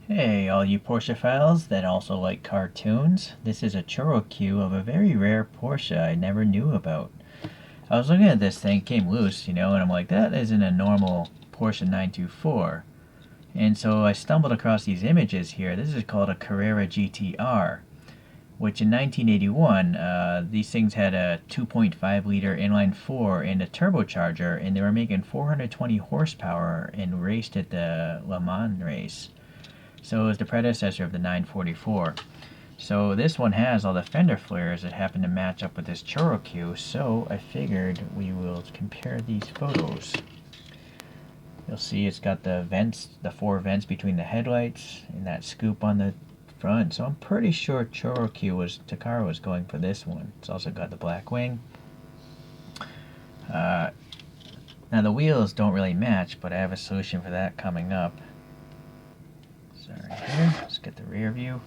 Hey, all you Porschephiles that also like cartoons. This is a Choro-Q of a very rare Porsche I never knew about. I was looking at this thing, came loose, and I'm like, that isn't a normal Porsche 924. And so I stumbled across these images here. This is called a Carrera GTR, which in 1981, these things had a 2.5 liter inline 4 and a turbocharger, and they were making 420 horsepower and raced at the Le Mans race. So it was the predecessor of the 944. So this one has all the fender flares that happen to match up with this Choro-Q, so I figured we will compare these photos. You'll see it's got the vents, the 4 vents between the headlights, and that scoop on the front. So I'm pretty sure Takara was going for this one. It's also got the black wing. Now the wheels don't really match, but I have a solution for that coming up. So right here, let's get the rear view.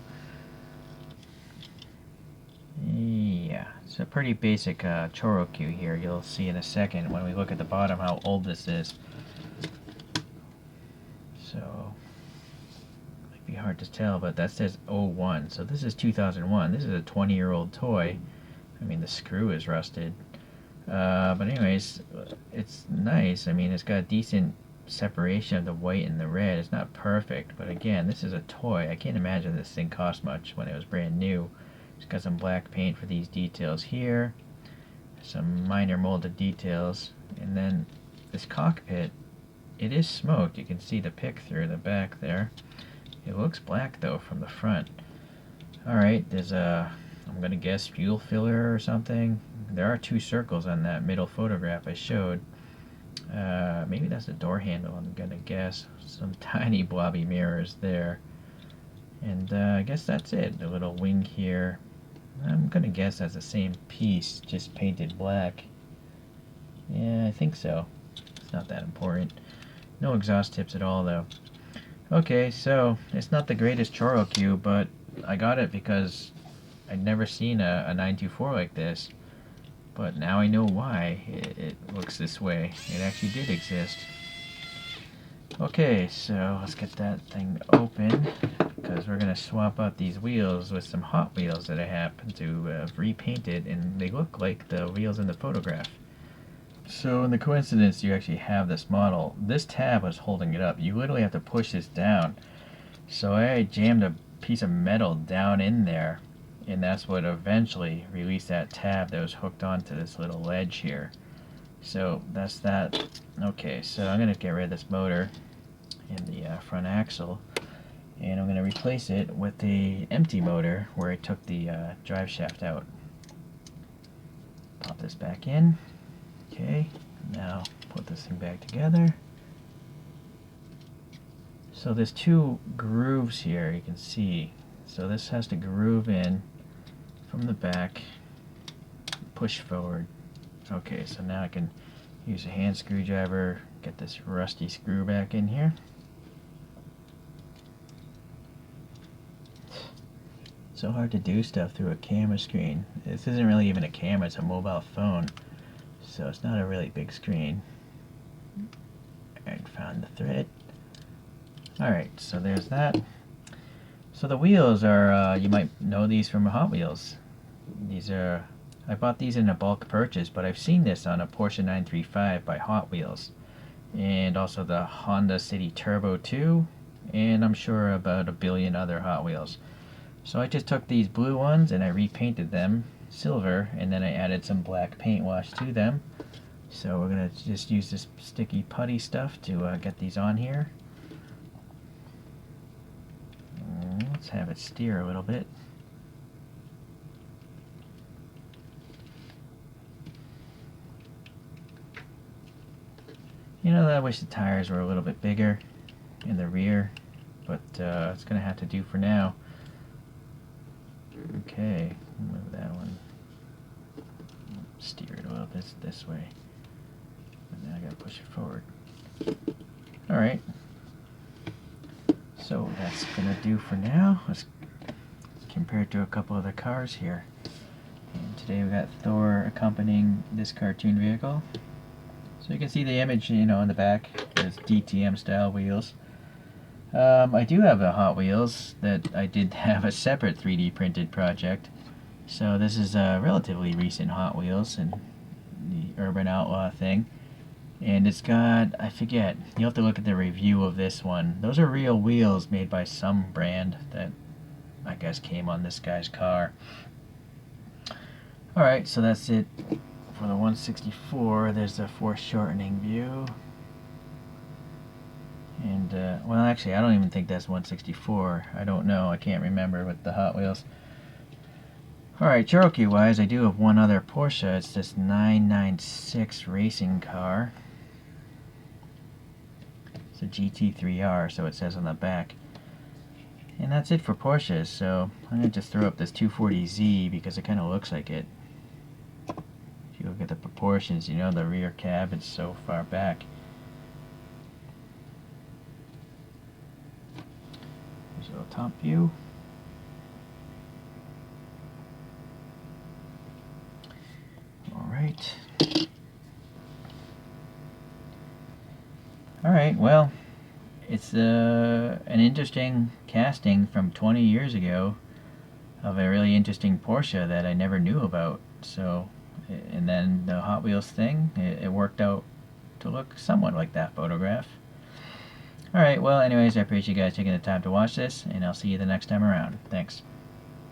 Yeah, it's a pretty basic Choro-Q here. You'll see in a second when we look at the bottom how old this is. So, might be hard to tell, but that says 01. So this is 2001. This is a 20-year-old toy. I mean, the screw is rusted. But anyways, it's nice. I mean, it's got a decent separation of the white and the red. It's not perfect, but again, this is a toy. I can't imagine this thing cost much when it was brand new. It's got some black paint for these details here, some minor molded details, and then this cockpit, it is smoked. You can see the pick through the back there. It looks black though from the front. Alright, there's a, I'm gonna guess, fuel filler or something. There are 2 circles on that middle photograph I showed. Maybe that's a door handle, I'm gonna guess. Some tiny blobby mirrors there. And I guess that's it. The little wing here. I'm gonna guess that's the same piece, just painted black. Yeah, I think so. It's not that important. No exhaust tips at all, though. Okay, so it's not the greatest Choro-Q, but I got it because I'd never seen a 924 like this. But now I know why it looks this way. It actually did exist. Okay, so let's get that thing open, because we're going to swap out these wheels with some Hot Wheels that I happen to have repainted, and they look like the wheels in the photograph. So in the coincidence you actually have this model, this tab was holding it up. You literally have to push this down. So I jammed a piece of metal down in there, and that's what eventually released that tab that was hooked onto this little ledge here. So that's that. Okay, so I'm going to get rid of this motor and the front axle, and I'm going to replace it with the empty motor where I took the drive shaft out. Pop this back in. Okay, now put this thing back together. So there's 2 grooves here, you can see. So this has to groove in from the back, push forward. Okay, so now I can use a hand screwdriver, get this rusty screw back in here. So hard to do stuff through a camera screen. This isn't really even a camera, it's a mobile phone. So it's not a really big screen. Alright, found the thread. Alright, so there's that. So the wheels are, you might know these from Hot Wheels. These are, I bought these in a bulk purchase, but I've seen this on a Porsche 935 by Hot Wheels. And also the Honda City Turbo 2, and I'm sure about a billion other Hot Wheels. So I just took these blue ones and I repainted them silver, and then I added some black paint wash to them. So we're going to just use this sticky putty stuff to get these on here. Let's have it steer a little bit. You know, I wish the tires were a little bit bigger in the rear, but it's going to have to do for now. Okay, move that one. Steer it a little bit this way. And then I gotta push it forward. Alright. So that's gonna do for now. Let's compare it to a couple other cars here. And today we got Thor accompanying this cartoon vehicle. So you can see the image, in the back. There's DTM style wheels. I do have a Hot Wheels that I did have a separate 3D printed project. So this is a relatively recent Hot Wheels and the Urban Outlaw thing. And it's got, I forget, you'll have to look at the review of this one. Those are real wheels made by some brand that I guess came on this guy's car. Alright, so that's it for the 164. There's the foreshortening view. And, well, actually, I don't even think that's 164. I don't know. I can't remember with the Hot Wheels. Alright, ChoroQ wise, I do have one other Porsche. It's this 996 racing car. It's a GT3R, so it says on the back. And that's it for Porsches, so I'm going to just throw up this 240Z because it kind of looks like it. If you look at the proportions, you know the rear cab is so far back. Here's a little top view. Alright. Alright, well, it's an interesting casting from 20 years ago of a really interesting Porsche that I never knew about. So, and then the Hot Wheels thing, it worked out to look somewhat like that photograph. Alright, well, anyways, I appreciate you guys taking the time to watch this, and I'll see you the next time around. Thanks.